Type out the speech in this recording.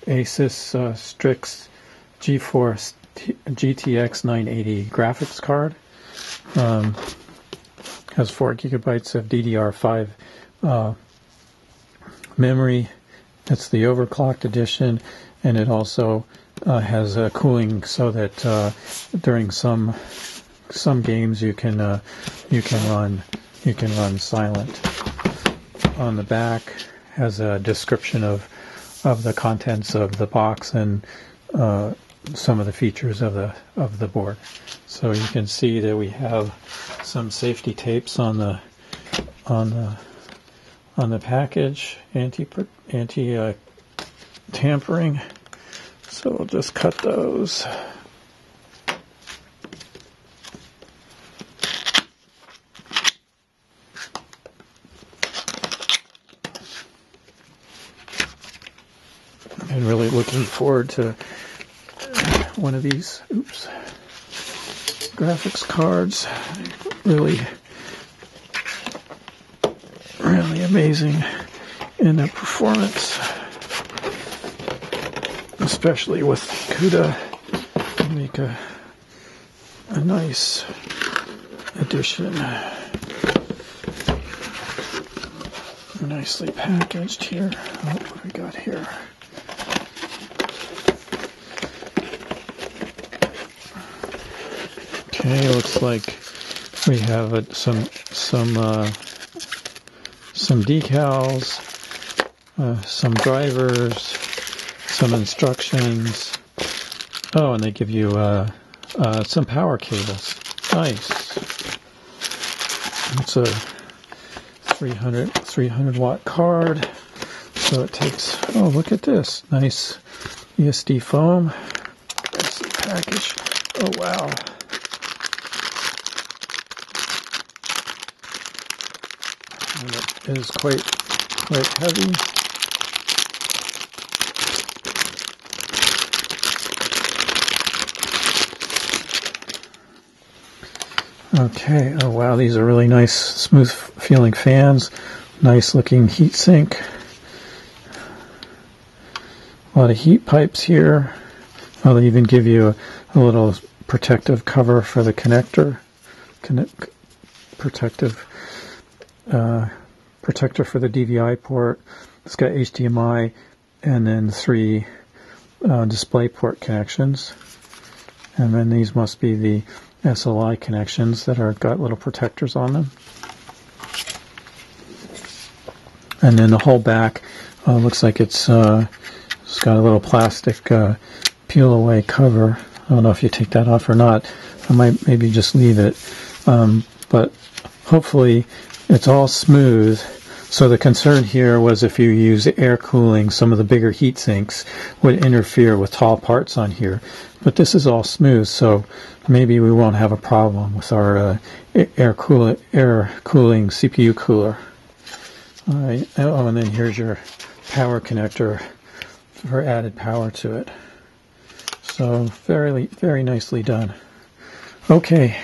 ASUS STRIX GTX 980 graphics card. Has 4 gigabytes of DDR5 memory. It's the overclocked edition, and it also has cooling so that during some games you can run silent. On the back has a description of the contents of the box and some of the features of the board. So you can see that we have some safety tapes on the package, anti tampering. So we'll just cut those. And really looking forward to one of these graphics cards. Really amazing in the performance, especially with CUDA. Make a nice addition. Nicely packaged here. Oh, what do we got here? Okay, looks like we have some decals, some drivers, some instructions. Oh, and they give you some power cables. Nice. It's a 300 watt card. So it takes. Oh, look at this nice ESD foam. That's the package. Oh wow. And it is quite heavy. Okay, oh wow, these are really nice, smooth feeling fans. Nice looking heat sink. A lot of heat pipes here. Oh, they even give you a little protective cover for the connector. Protector for the DVI port. It's got HDMI and then 3 display port connections. And then these must be the SLI connections that are got little protectors on them. And then the whole back looks like it's got a little plastic peel away cover. I don't know if you take that off or not. I might maybe just leave it. But hopefully it's all smooth. So the concern here was if you use air cooling, some of the bigger heat sinks would interfere with tall parts on here. But this is all smooth, so maybe we won't have a problem with our air cooling CPU cooler. All right. Oh, and then here's your power connector for added power to it. So very nicely done. Okay.